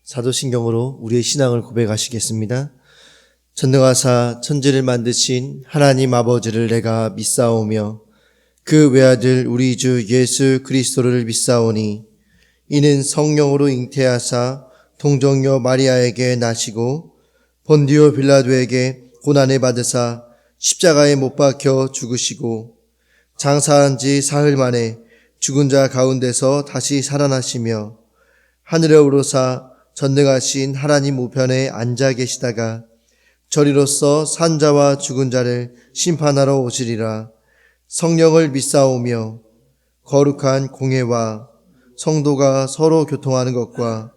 사도신경으로 우리의 신앙을 고백하시겠습니다. 전능하사 천지를 만드신 하나님 아버지를 내가 믿사오며 그 외아들 우리 주 예수 그리스도를 믿사오니 이는 성령으로 잉태하사 동정녀 마리아에게 나시고 본디오 빌라도에게 고난을 받으사 십자가에 못 박혀 죽으시고 장사한 지 사흘 만에 죽은 자 가운데서 다시 살아나시며 하늘에 오르사 전능하신 하나님 우편에 앉아 계시다가 저리로서 산 자와 죽은 자를 심판하러 오시리라. 성령을 믿사오며 거룩한 공회와 성도가 서로 교통하는 것과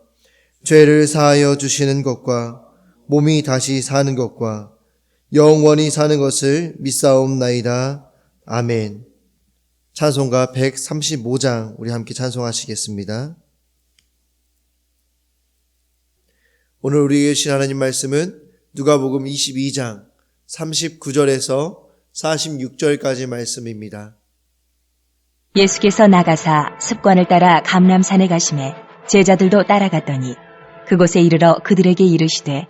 죄를 사하여 주시는 것과 몸이 다시 사는 것과 영원히 사는 것을 믿사옵나이다. 아멘. 찬송가 135장 우리 함께 찬송하시겠습니다. 오늘 우리에게 주신 하나님 말씀은 누가복음 22장 39절에서 46절까지 말씀입니다. 예수께서 나가사 습관을 따라 감람산에 가시매 제자들도 따라갔더니 그곳에 이르러 그들에게 이르시되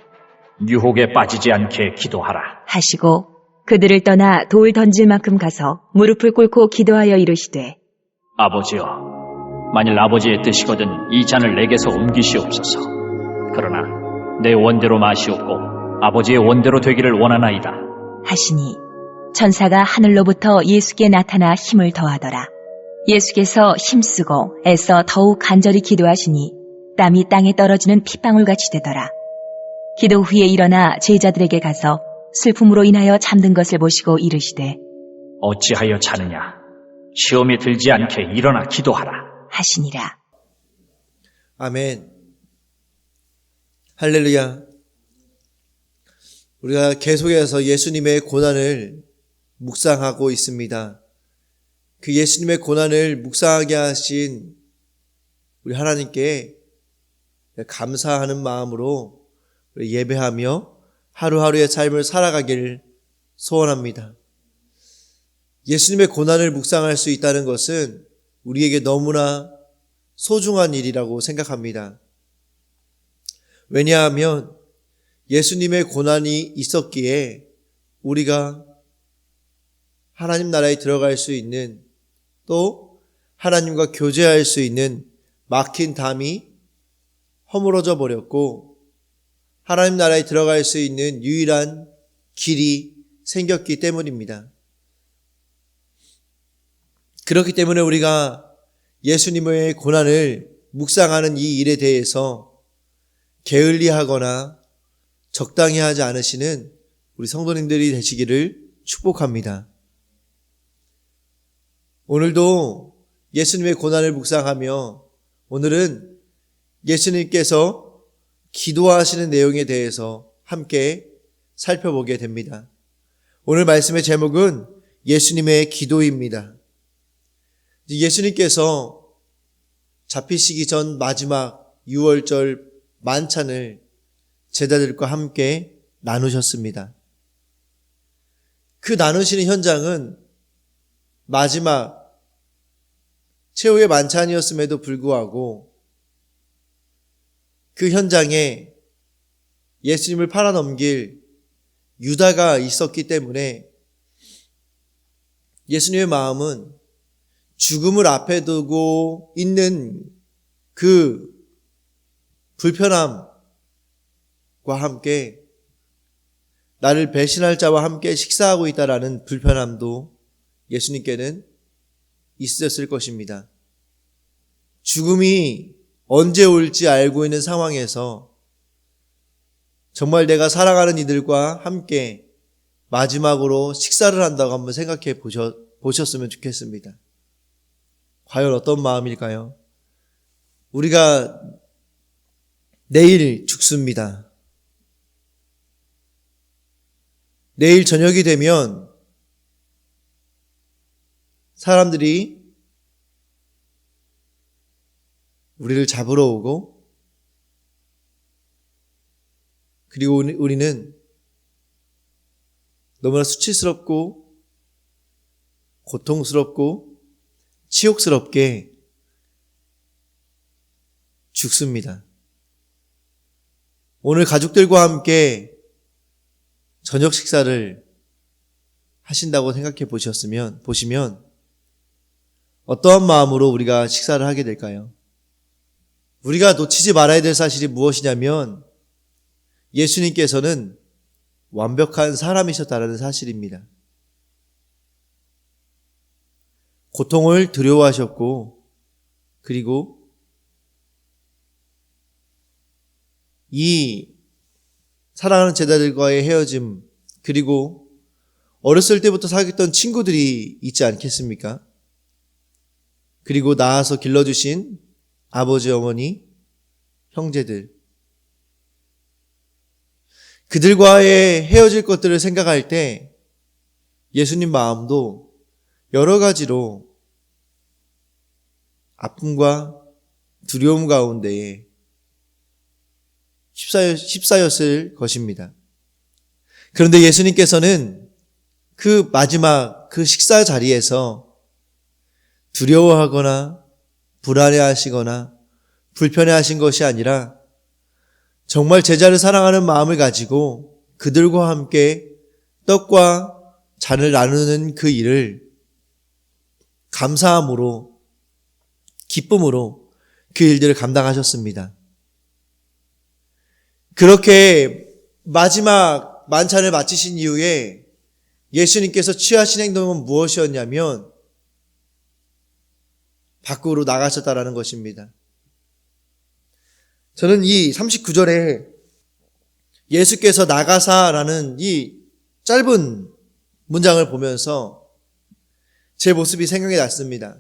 유혹에 빠지지 않게 기도하라 하시고 그들을 떠나 돌 던질 만큼 가서 무릎을 꿇고 기도하여 이르시되 아버지여, 만일 아버지의 뜻이거든 이 잔을 내게서 옮기시옵소서. 그러나 내 원대로 마시옵고 아버지의 원대로 되기를 원하나이다 하시니 천사가 하늘로부터 예수께 나타나 힘을 더하더라. 예수께서 힘쓰고 애써 더욱 간절히 기도하시니 땀이 땅에 떨어지는 핏방울같이 되더라. 기도 후에 일어나 제자들에게 가서 슬픔으로 인하여 잠든 것을 보시고 이르시되 어찌하여 자느냐? 시험에 들지 않게 일어나 기도하라 하시니라. 아멘. 할렐루야. 우리가 계속해서 예수님의 고난을 묵상하고 있습니다. 그 예수님의 고난을 묵상하게 하신 우리 하나님께 감사하는 마음으로 예배하며 하루하루의 삶을 살아가기를 소원합니다. 예수님의 고난을 묵상할 수 있다는 것은 우리에게 너무나 소중한 일이라고 생각합니다. 왜냐하면 예수님의 고난이 있었기에 우리가 하나님 나라에 들어갈 수 있는, 또 하나님과 교제할 수 있는 막힌 담이 허물어져 버렸고 하나님 나라에 들어갈 수 있는 유일한 길이 생겼기 때문입니다. 그렇기 때문에 우리가 예수님의 고난을 묵상하는 이 일에 대해서 게을리하거나 적당히 하지 않으시는 우리 성도님들이 되시기를 축복합니다. 오늘도 예수님의 고난을 묵상하며 오늘은 예수님께서 기도하시는 내용에 대해서 함께 살펴보게 됩니다. 오늘 말씀의 제목은 예수님의 기도입니다. 예수님께서 잡히시기 전 마지막 유월절 만찬을 제자들과 함께 나누셨습니다. 그 나누시는 현장은 마지막 최후의 만찬이었음에도 불구하고 그 현장에 예수님을 팔아넘길 유다가 있었기 때문에 예수님의 마음은 죽음을 앞에 두고 있는 그 불편함과 함께 나를 배신할 자와 함께 식사하고 있다라는 불편함도 예수님께는 있으셨을 것입니다. 죽음이 언제 올지 알고 있는 상황에서 정말 내가 사랑하는 이들과 함께 마지막으로 식사를 한다고 한번 생각해 보셨으면 좋겠습니다. 과연 어떤 마음일까요? 우리가 내일 죽습니다. 내일 저녁이 되면 사람들이 우리를 잡으러 오고, 그리고 우리는 너무나 수치스럽고 고통스럽고 치욕스럽게 죽습니다. 오늘 가족들과 함께 저녁 식사를 하신다고 생각해 보시면 어떠한 마음으로 우리가 식사를 하게 될까요? 우리가 놓치지 말아야 될 사실이 무엇이냐면 예수님께서는 완벽한 사람이셨다는 사실입니다. 고통을 두려워하셨고 그리고 이 사랑하는 제자들과의 헤어짐 그리고 어렸을 때부터 사귀었던 친구들이 있지 않겠습니까? 그리고 낳아서 길러주신 아버지, 어머니, 형제들 그들과의 헤어질 것들을 생각할 때 예수님 마음도 여러 가지로 아픔과 두려움 가운데 휩싸였을 것입니다. 그런데 예수님께서는 그 마지막 그 식사 자리에서 두려워하거나 불안해하시거나 불편해하신 것이 아니라 정말 제자를 사랑하는 마음을 가지고 그들과 함께 떡과 잔을 나누는 그 일을 감사함으로 기쁨으로 그 일들을 감당하셨습니다. 그렇게 마지막 만찬을 마치신 이후에 예수님께서 취하신 행동은 무엇이었냐면 밖으로 나가셨다라는 것입니다. 저는 이 39절에 예수께서 나가사라는 이 짧은 문장을 보면서 제 모습이 생각이 났습니다.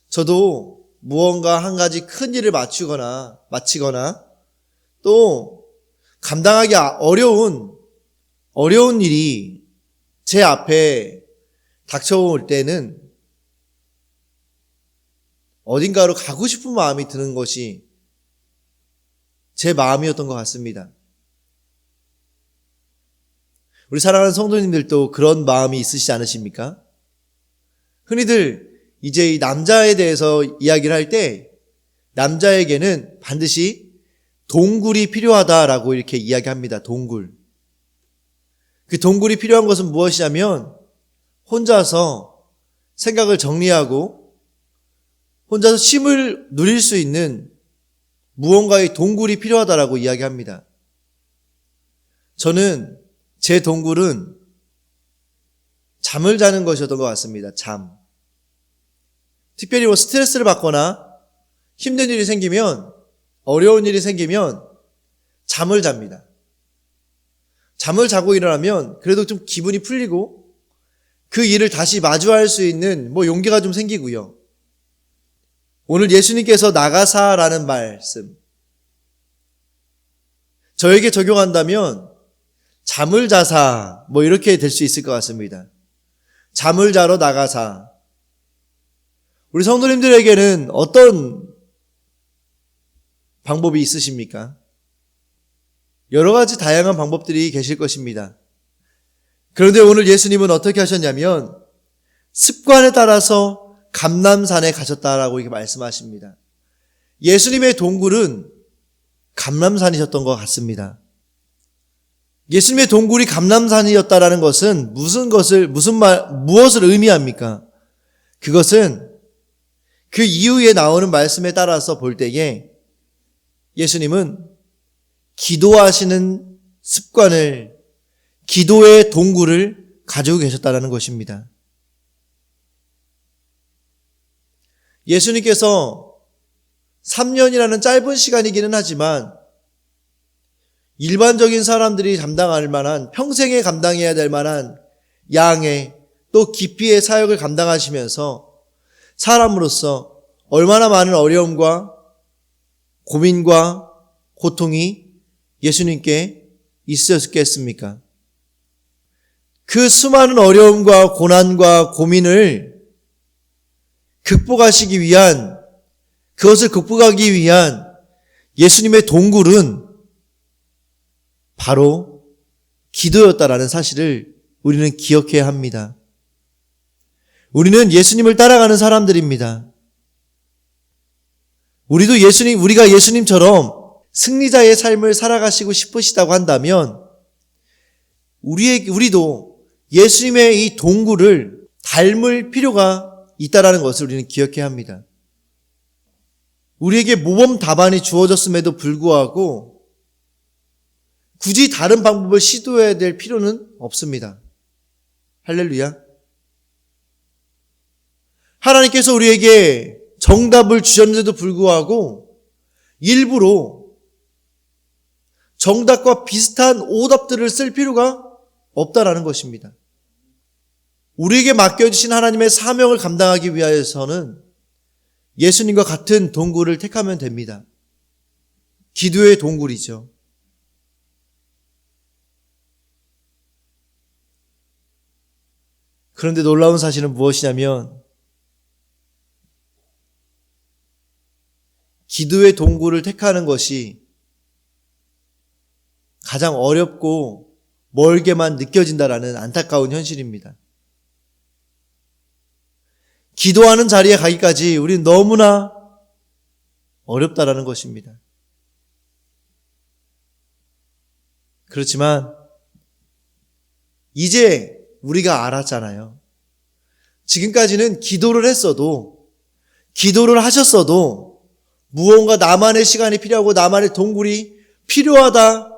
저도 무언가 한 가지 큰 일을 마치거나 또 감당하기 어려운 일이 제 앞에 닥쳐올 때는 어딘가로 가고 싶은 마음이 드는 것이 제 마음이었던 것 같습니다. 우리 사랑하는 성도님들도 그런 마음이 있으시지 않으십니까? 흔히들 이제 이 남자에 대해서 이야기를 할 때 남자에게는 반드시 동굴이 필요하다라고 이렇게 이야기합니다. 동굴. 그 동굴이 필요한 것은 무엇이냐면 혼자서 생각을 정리하고 혼자서 쉼을 누릴 수 있는 무언가의 동굴이 필요하다라고 이야기합니다. 저는 제 동굴은 잠을 자는 것이었던 것 같습니다. 잠. 특별히 스트레스를 받거나 힘든 일이 생기면 어려운 일이 생기면 잠을 잡니다. 잠을 자고 일어나면 그래도 좀 기분이 풀리고 그 일을 다시 마주할 수 있는 용기가 좀 생기고요. 오늘 예수님께서 나가사라는 말씀 저에게 적용한다면 잠을 자사 이렇게 될 수 있을 것 같습니다. 잠을 자러 나가사. 우리 성도님들에게는 어떤 방법이 있으십니까? 여러 가지 다양한 방법들이 계실 것입니다. 그런데 오늘 예수님은 어떻게 하셨냐면 습관에 따라서 감람산에 가셨다라고 이렇게 말씀하십니다. 예수님의 동굴은 감람산이셨던 것 같습니다. 예수님의 동굴이 감람산이었다라는 것은 무엇을 의미합니까? 그것은 그 이후에 나오는 말씀에 따라서 볼 때에 예수님은 기도하시는 습관을, 기도의 동굴을 가지고 계셨다는 것입니다. 예수님께서 3년이라는 짧은 시간이기는 하지만 일반적인 사람들이 감당할 만한, 평생에 감당해야 될 만한 양의 또 깊이의 사역을 감당하시면서 사람으로서 얼마나 많은 어려움과 고민과 고통이 예수님께 있었겠습니까? 그 수많은 어려움과 고난과 고민을 극복하기 위한 예수님의 동굴은 바로 기도였다라는 사실을 우리는 기억해야 합니다. 우리는 예수님을 따라가는 사람들입니다. 우리가 예수님처럼 승리자의 삶을 살아가시고 싶으시다고 한다면 우리도 예수님의 이 동굴을 닮을 필요가 있다는 것을 우리는 기억해야 합니다. 우리에게 모범 답안이 주어졌음에도 불구하고 굳이 다른 방법을 시도해야 될 필요는 없습니다. 할렐루야. 하나님께서 우리에게 정답을 주셨는데도 불구하고 일부러 정답과 비슷한 오답들을 쓸 필요가 없다라는 것입니다. 우리에게 맡겨주신 하나님의 사명을 감당하기 위해서는 예수님과 같은 동굴을 택하면 됩니다. 기도의 동굴이죠. 그런데 놀라운 사실은 무엇이냐면 기도의 동굴을 택하는 것이 가장 어렵고 멀게만 느껴진다라는 안타까운 현실입니다. 기도하는 자리에 가기까지 우리는 너무나 어렵다라는 것입니다. 그렇지만 이제 우리가 알았잖아요. 지금까지는 기도를 했어도, 기도를 하셨어도 무언가 나만의 시간이 필요하고 나만의 동굴이 필요하다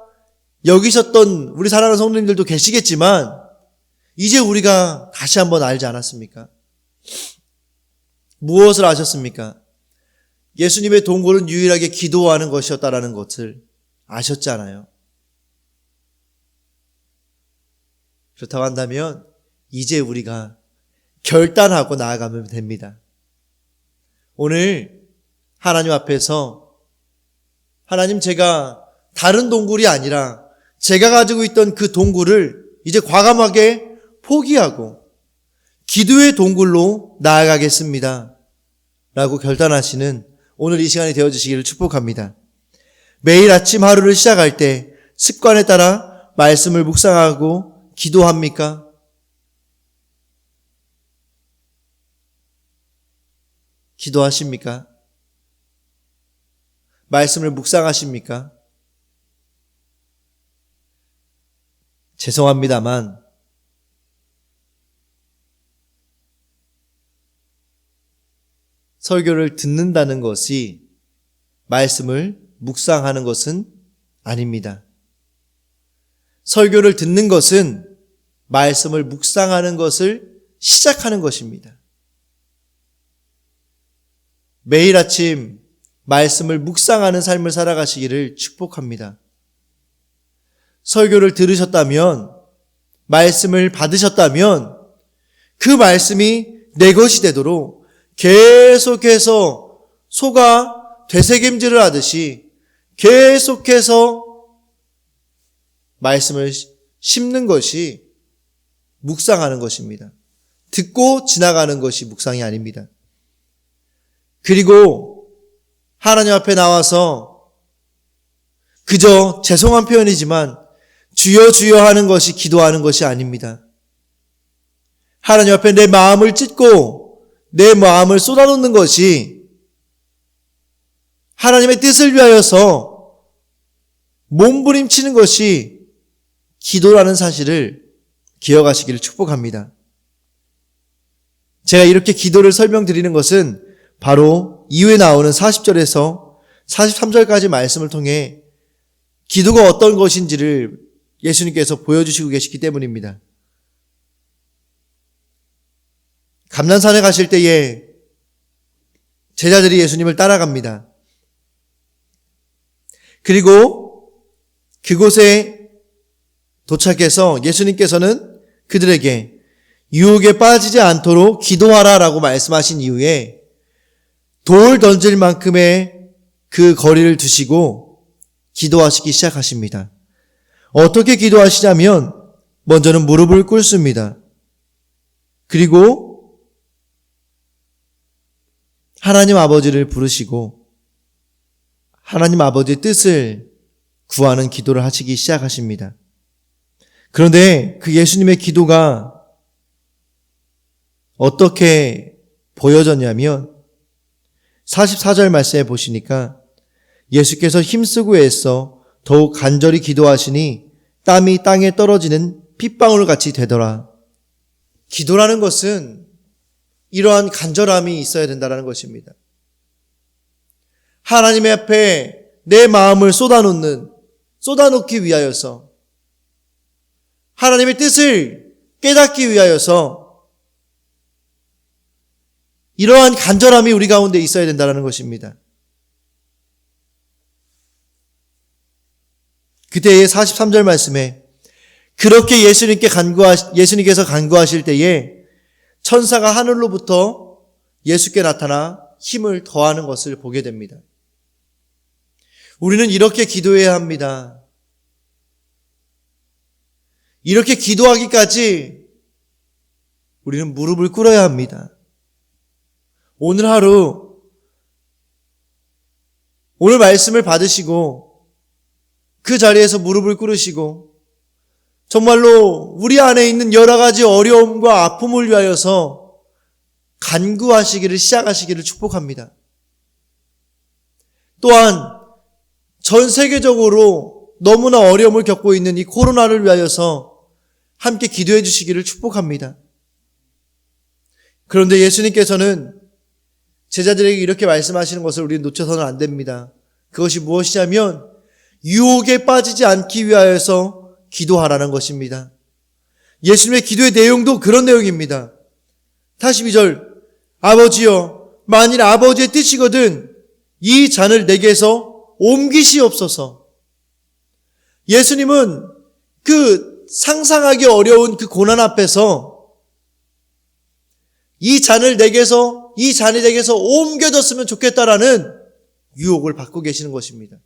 여기셨던 우리 사랑하는 성도님들도 계시겠지만 이제 우리가 다시 한번 알지 않았습니까? 무엇을 아셨습니까? 예수님의 동굴은 유일하게 기도하는 것이었다라는 것을 아셨잖아요. 그렇다고 한다면 이제 우리가 결단하고 나아가면 됩니다. 오늘 하나님 앞에서 하나님, 제가 다른 동굴이 아니라 제가 가지고 있던 그 동굴을 이제 과감하게 포기하고 기도의 동굴로 나아가겠습니다 라고 결단하시는 오늘 이 시간이 되어주시기를 축복합니다. 매일 아침 하루를 시작할 때 습관에 따라 말씀을 묵상하고 기도합니까? 기도하십니까? 말씀을 묵상하십니까? 죄송합니다만 설교를 듣는다는 것이 말씀을 묵상하는 것은 아닙니다. 설교를 듣는 것은 말씀을 묵상하는 것을 시작하는 것입니다. 매일 아침 말씀을 묵상하는 삶을 살아가시기를 축복합니다. 설교를 들으셨다면, 말씀을 받으셨다면 그 말씀이 내 것이 되도록 계속해서 소가 되새김질을 하듯이 계속해서 말씀을 심는 것이 묵상하는 것입니다. 듣고 지나가는 것이 묵상이 아닙니다. 그리고 하나님 앞에 나와서 그저 죄송한 표현이지만 주여 주여 하는 것이 기도하는 것이 아닙니다. 하나님 앞에 내 마음을 찢고 내 마음을 쏟아놓는 것이 하나님의 뜻을 위하여서 몸부림치는 것이 기도라는 사실을 기억하시기를 축복합니다. 제가 이렇게 기도를 설명드리는 것은 바로 이후에 나오는 40절에서 43절까지 말씀을 통해 기도가 어떤 것인지를 예수님께서 보여주시고 계시기 때문입니다. 감난산에 가실 때에 제자들이 예수님을 따라갑니다. 그리고 그곳에 도착해서 예수님께서는 그들에게 유혹에 빠지지 않도록 기도하라라고 말씀하신 이후에 돌 던질 만큼의 그 거리를 두시고 기도하시기 시작하십니다. 어떻게 기도하시냐면 먼저는 무릎을 꿇습니다. 그리고 하나님 아버지를 부르시고 하나님 아버지의 뜻을 구하는 기도를 하시기 시작하십니다. 그런데 그 예수님의 기도가 어떻게 보여졌냐면 44절 말씀에 보시니까 예수께서 힘쓰고 애써 더욱 간절히 기도하시니 땀이 땅에 떨어지는 핏방울 같이 되더라. 기도라는 것은 이러한 간절함이 있어야 된다는 것입니다. 하나님 앞에 내 마음을 쏟아놓기 위하여서, 하나님의 뜻을 깨닫기 위하여서 이러한 간절함이 우리 가운데 있어야 된다는 것입니다. 그때의 43절 말씀에 그렇게 예수님께서 간구하실 때에 천사가 하늘로부터 예수께 나타나 힘을 더하는 것을 보게 됩니다. 우리는 이렇게 기도해야 합니다. 이렇게 기도하기까지 우리는 무릎을 꿇어야 합니다. 오늘 하루, 오늘 말씀을 받으시고 그 자리에서 무릎을 꿇으시고 정말로 우리 안에 있는 여러 가지 어려움과 아픔을 위하여서 간구하시기를 시작하시기를 축복합니다. 또한 전 세계적으로 너무나 어려움을 겪고 있는 이 코로나를 위하여서 함께 기도해 주시기를 축복합니다. 그런데 예수님께서는 제자들에게 이렇게 말씀하시는 것을 우리는 놓쳐서는 안 됩니다. 그것이 무엇이냐면 유혹에 빠지지 않기 위하여서 기도하라는 것입니다. 예수님의 기도의 내용도 그런 내용입니다. 42절, 아버지여, 만일 아버지의 뜻이거든 이 잔을 내게서 옮기시옵소서. 예수님은 그 상상하기 어려운 그 고난 앞에서 이 잔이 내게서 옮겨졌으면 좋겠다라는 유혹을 받고 계시는 것입니다.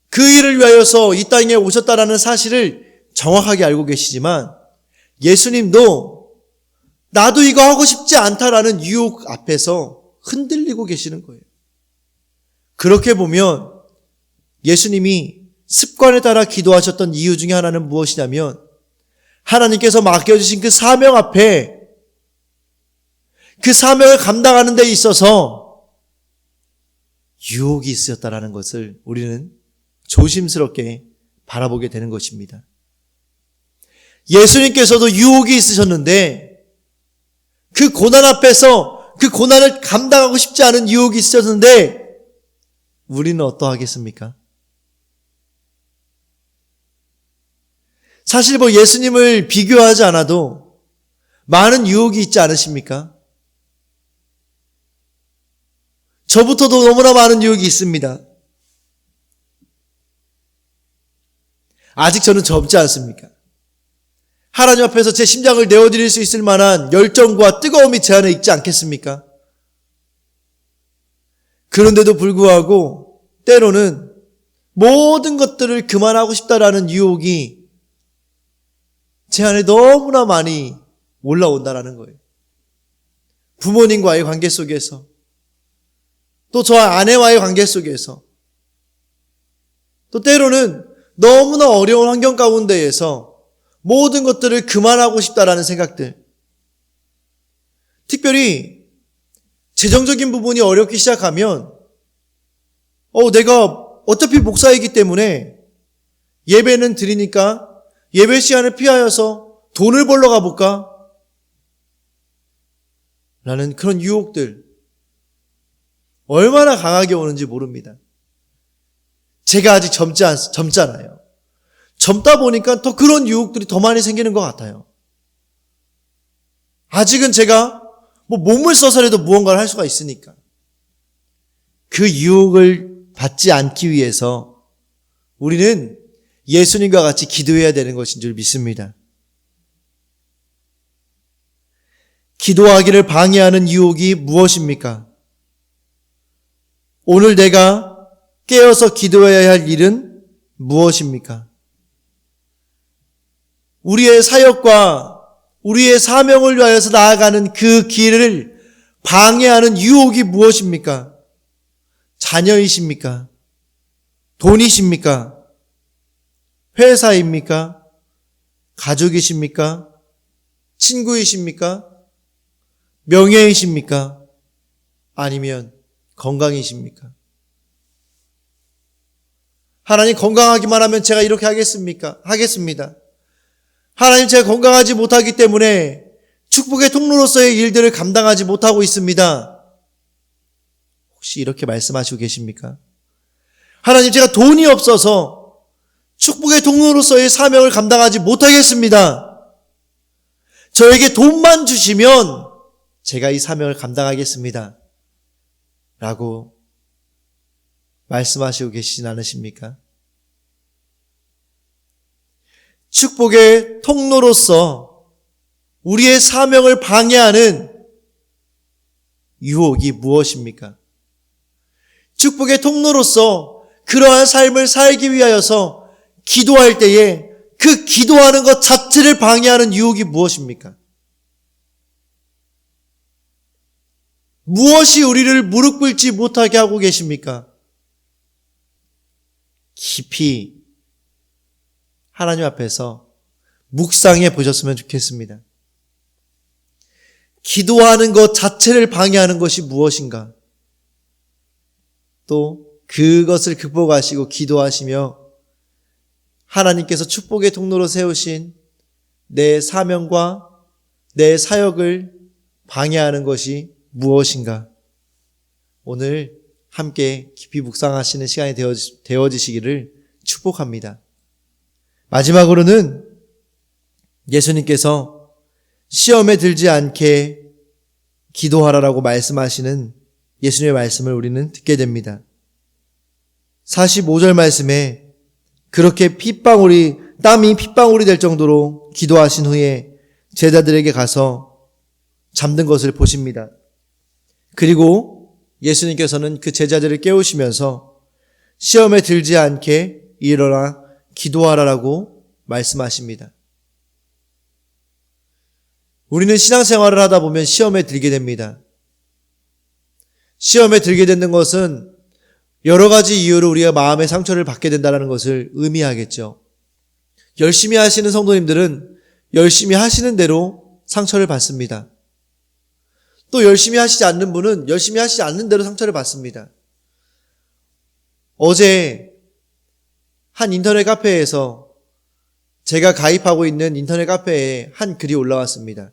그 일을 위하여서 이 땅에 오셨다라는 사실을 정확하게 알고 계시지만 예수님도 나도 이거 하고 싶지 않다라는 유혹 앞에서 흔들리고 계시는 거예요. 그렇게 보면 예수님이 습관에 따라 기도하셨던 이유 중에 하나는 무엇이냐면 하나님께서 맡겨주신 그 사명 앞에 그 사명을 감당하는 데 있어서 유혹이 있으셨다라는 것을 우리는 조심스럽게 바라보게 되는 것입니다. 예수님께서도 유혹이 있으셨는데 그 고난 앞에서 그 고난을 감당하고 싶지 않은 유혹이 있으셨는데 우리는 어떠하겠습니까? 사실 예수님을 비교하지 않아도 많은 유혹이 있지 않으십니까? 저부터도 너무나 많은 유혹이 있습니다. 아직 저는 젊지 않습니까? 하나님 앞에서 제 심장을 내어드릴 수 있을 만한 열정과 뜨거움이 제 안에 있지 않겠습니까? 그런데도 불구하고 때로는 모든 것들을 그만하고 싶다라는 유혹이 제 안에 너무나 많이 올라온다라는 거예요. 부모님과의 관계 속에서, 또 저와 아내와의 관계 속에서, 또 때로는 너무나 어려운 환경 가운데에서 모든 것들을 그만하고 싶다라는 생각들. 특별히 재정적인 부분이 어렵기 시작하면 내가 어차피 목사이기 때문에 예배는 드리니까 예배 시간을 피하여서 돈을 벌러 가볼까? 라는 그런 유혹들 얼마나 강하게 오는지 모릅니다. 제가 아직 젊잖아요. 젊다 보니까 더 그런 유혹들이 더 많이 생기는 것 같아요. 아직은 제가 몸을 써서라도 무언가를 할 수가 있으니까. 그 유혹을 받지 않기 위해서 우리는 예수님과 같이 기도해야 되는 것인 줄 믿습니다. 기도하기를 방해하는 유혹이 무엇입니까? 오늘 내가 깨어서 기도해야 할 일은 무엇입니까? 우리의 사역과 우리의 사명을 위하여서 나아가는 그 길을 방해하는 유혹이 무엇입니까? 자녀이십니까? 돈이십니까? 회사입니까? 가족이십니까? 친구이십니까? 명예이십니까? 아니면 건강이십니까? 하나님 건강하기만 하면 제가 이렇게 하겠습니까? 하겠습니다. 하나님 제가 건강하지 못하기 때문에 축복의 통로로서의 일들을 감당하지 못하고 있습니다. 혹시 이렇게 말씀하시고 계십니까? 하나님 제가 돈이 없어서 축복의 통로로서의 사명을 감당하지 못하겠습니다. 저에게 돈만 주시면 제가 이 사명을 감당하겠습니다. 라고 말씀하시고 계시진 않으십니까? 축복의 통로로서 우리의 사명을 방해하는 유혹이 무엇입니까? 축복의 통로로서 그러한 삶을 살기 위하여서 기도할 때에 그 기도하는 것 자체를 방해하는 유혹이 무엇입니까? 무엇이 우리를 무릎 꿇지 못하게 하고 계십니까? 깊이 하나님 앞에서 묵상해 보셨으면 좋겠습니다. 기도하는 것 자체를 방해하는 것이 무엇인가? 또 그것을 극복하시고 기도하시며 하나님께서 축복의 통로로 세우신 내 사명과 내 사역을 방해하는 것이 무엇인가? 오늘 함께 깊이 묵상하시는 시간이 되어지시기를 축복합니다. 마지막으로는 예수님께서 시험에 들지 않게 기도하라라고 말씀하시는 예수님의 말씀을 우리는 듣게 됩니다. 45절 말씀에 그렇게 땀이 핏방울이 될 정도로 기도하신 후에 제자들에게 가서 잠든 것을 보십니다. 그리고 예수님께서는 그 제자들을 깨우시면서 시험에 들지 않게 일어나 기도하라라고 말씀하십니다. 우리는 신앙생활을 하다 보면 시험에 들게 됩니다. 시험에 들게 되는 것은 여러 가지 이유로 우리가 마음의 상처를 받게 된다는 것을 의미하겠죠. 열심히 하시는 성도님들은 열심히 하시는 대로 상처를 받습니다. 또 열심히 하시지 않는 분은 열심히 하시지 않는 대로 상처를 받습니다. 어제 한 인터넷 카페에서 제가 가입하고 있는 인터넷 카페에 한 글이 올라왔습니다.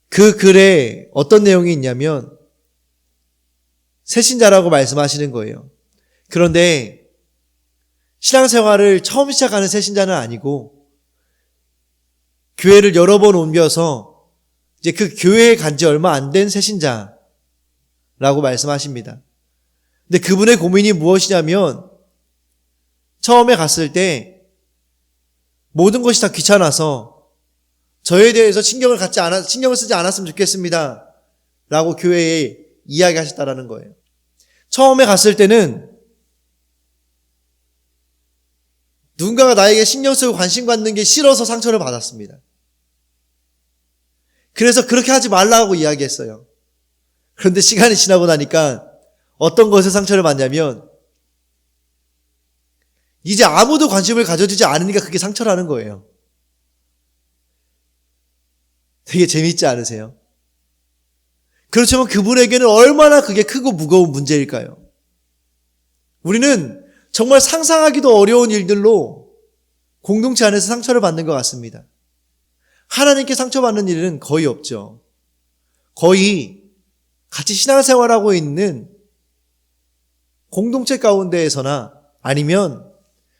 그 글에 어떤 내용이 있냐면 새신자라고 말씀하시는 거예요. 그런데 신앙생활을 처음 시작하는 새신자는 아니고 교회를 여러 번 옮겨서 이제 그 교회에 간 지 얼마 안 된 새신자라고 말씀하십니다. 근데 그분의 고민이 무엇이냐면 처음에 갔을 때 모든 것이 다 귀찮아서 저에 대해서 신경을 쓰지 않았으면 좋겠습니다. 라고 교회에 이야기하셨다라는 거예요. 처음에 갔을 때는 누군가가 나에게 신경 쓰고 관심 갖는 게 싫어서 상처를 받았습니다. 그래서 그렇게 하지 말라고 이야기했어요. 그런데 시간이 지나고 나니까 어떤 것에 상처를 받냐면 이제 아무도 관심을 가져주지 않으니까 그게 상처라는 거예요. 되게 재밌지 않으세요? 그렇지만 그분에게는 얼마나 그게 크고 무거운 문제일까요? 우리는 정말 상상하기도 어려운 일들로 공동체 안에서 상처를 받는 것 같습니다. 하나님께 상처받는 일은 거의 없죠. 거의 같이 신앙생활하고 있는 공동체 가운데에서나 아니면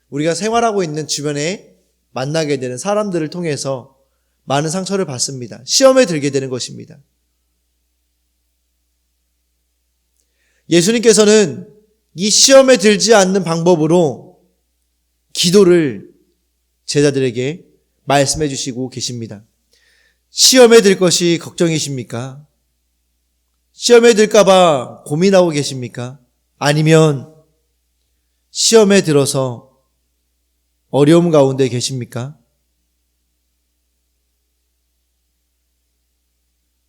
우리가 생활하고 있는 주변에 만나게 되는 사람들을 통해서 많은 상처를 받습니다. 시험에 들게 되는 것입니다. 예수님께서는 이 시험에 들지 않는 방법으로 기도를 제자들에게 말씀해 주시고 계십니다. 시험에 들 것이 걱정이십니까? 시험에 들까봐 고민하고 계십니까? 아니면 시험에 들어서 어려움 가운데 계십니까?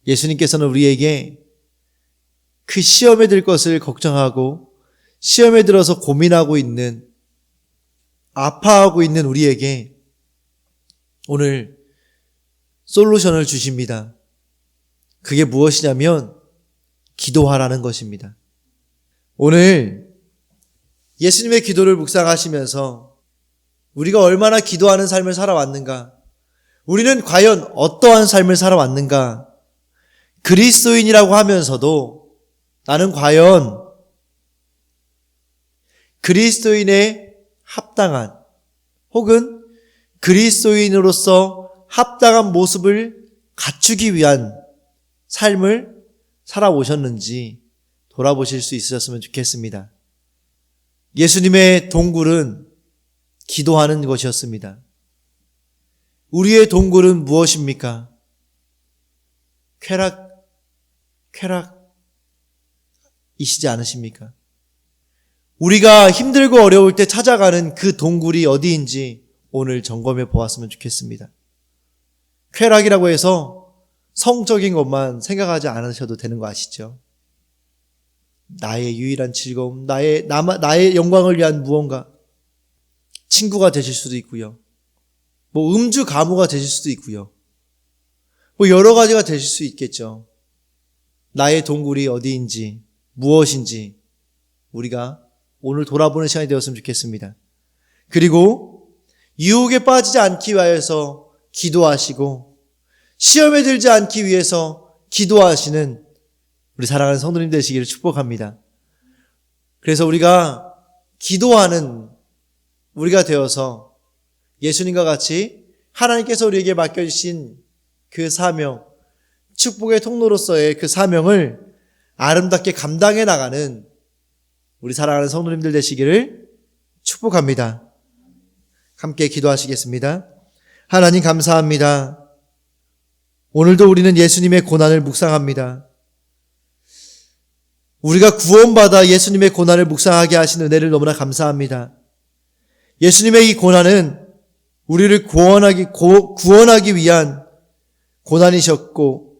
예수님께서는 우리에게 그 시험에 들 것을 걱정하고 시험에 들어서 고민하고 있는, 아파하고 있는 우리에게 오늘 솔루션을 주십니다. 그게 무엇이냐면 기도하라는 것입니다. 오늘 예수님의 기도를 묵상하시면서 우리가 얼마나 기도하는 삶을 살아왔는가, 우리는 과연 어떠한 삶을 살아왔는가, 그리스도인이라고 하면서도 나는 과연 그리스도인에 합당한 혹은 그리스도인으로서 합당한 모습을 갖추기 위한 삶을 살아오셨는지 돌아보실 수 있으셨으면 좋겠습니다. 예수님의 동굴은 기도하는 것이었습니다. 우리의 동굴은 무엇입니까? 쾌락이시지 않으십니까? 우리가 힘들고 어려울 때 찾아가는 그 동굴이 어디인지 오늘 점검해 보았으면 좋겠습니다. 쾌락이라고 해서 성적인 것만 생각하지 않으셔도 되는 거 아시죠? 나의 유일한 즐거움, 나의 영광을 위한 무언가, 친구가 되실 수도 있고요. 뭐 음주 가무가 되실 수도 있고요. 뭐 여러 가지가 되실 수 있겠죠. 나의 동굴이 어디인지, 무엇인지 우리가 오늘 돌아보는 시간이 되었으면 좋겠습니다. 그리고 유혹에 빠지지 않기 위해서 기도하시고 시험에 들지 않기 위해서 기도하시는 우리 사랑하는 성도님 되시기를 축복합니다. 그래서 우리가 기도하는 우리가 되어서 예수님과 같이 하나님께서 우리에게 맡겨주신 그 사명, 축복의 통로로서의 그 사명을 아름답게 감당해 나가는 우리 사랑하는 성도님들 되시기를 축복합니다. 함께 기도하시겠습니다. 하나님 감사합니다. 오늘도 우리는 예수님의 고난을 묵상합니다. 우리가 구원받아 예수님의 고난을 묵상하게 하신 은혜를 너무나 감사합니다. 예수님의 이 고난은 우리를 구원하기 위한 고난이셨고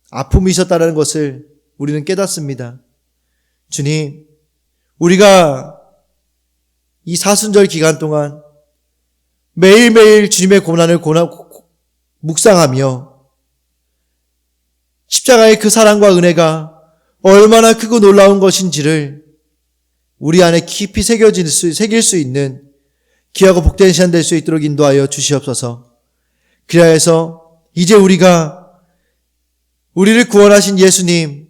아픔이셨다는 것을 우리는 깨닫습니다. 주님, 우리가 이 사순절 기간 동안 매일매일 주님의 고난을 묵상하며 십자가의 그 사랑과 은혜가 얼마나 크고 놀라운 것인지를 우리 안에 깊이 새길 수 있는 귀하고 복된 시간 될 수 있도록 인도하여 주시옵소서. 그리하여서 이제 우리가 우리를 구원하신 예수님,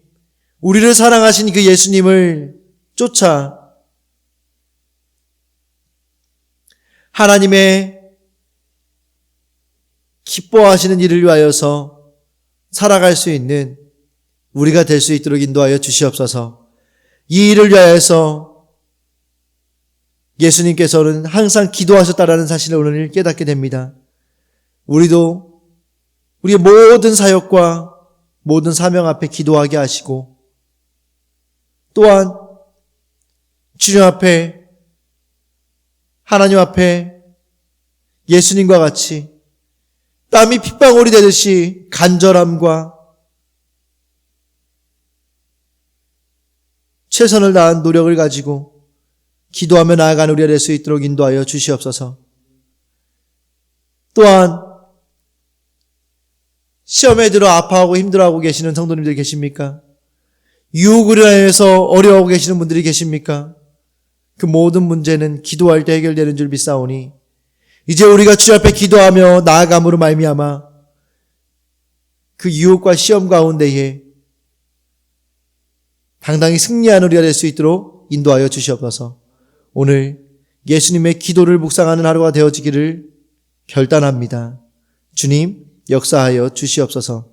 우리를 사랑하신 그 예수님을 쫓아 하나님의 기뻐하시는 일을 위하여서 살아갈 수 있는 우리가 될 수 있도록 인도하여 주시옵소서. 이 일을 위하여서 예수님께서는 항상 기도하셨다라는 사실을 오늘 깨닫게 됩니다. 우리도 우리의 모든 사역과 모든 사명 앞에 기도하게 하시고 또한 주님 앞에 하나님 앞에 예수님과 같이 땀이 핏방울이 되듯이 간절함과 최선을 다한 노력을 가지고 기도하며 나아가는 우리가 될 수 있도록 인도하여 주시옵소서. 또한 시험에 들어 아파하고 힘들어하고 계시는 성도님들 계십니까? 유혹을 인하여서 어려워하고 계시는 분들이 계십니까? 그 모든 문제는 기도할 때 해결되는 줄 믿사오니 이제 우리가 주 앞에 기도하며 나아감으로 말미암아 그 유혹과 시험 가운데에 당당히 승리하는 우리가 될 수 있도록 인도하여 주시옵소서. 오늘 예수님의 기도를 묵상하는 하루가 되어지기를 결단합니다. 주님 역사하여 주시옵소서.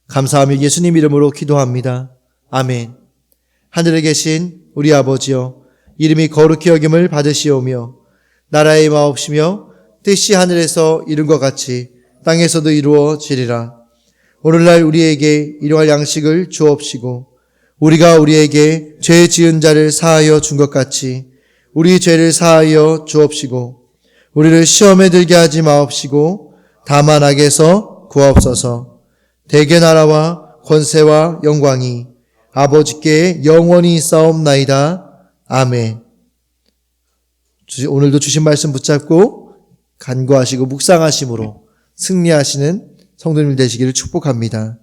감사하며 예수님 이름으로 기도합니다. 아멘. 하늘에 계신 우리 아버지여, 이름이 거룩히 여김을 받으시오며 나라의 마옵시며 뜻이 하늘에서 이룬 것 같이 땅에서도 이루어지리라. 오늘날 우리에게 일용할 양식을 주옵시고 우리가 우리에게 죄 지은 자를 사하여 준 것 같이 우리 죄를 사하여 주옵시고 우리를 시험에 들게 하지 마옵시고 다만 악에서 구하옵소서. 대개 나라와 권세와 영광이 아버지께 영원히 있사옵나이다. 아멘. 오늘도 주신 말씀 붙잡고 간구하시고 묵상하심으로 승리하시는 성도님 되시기를 축복합니다.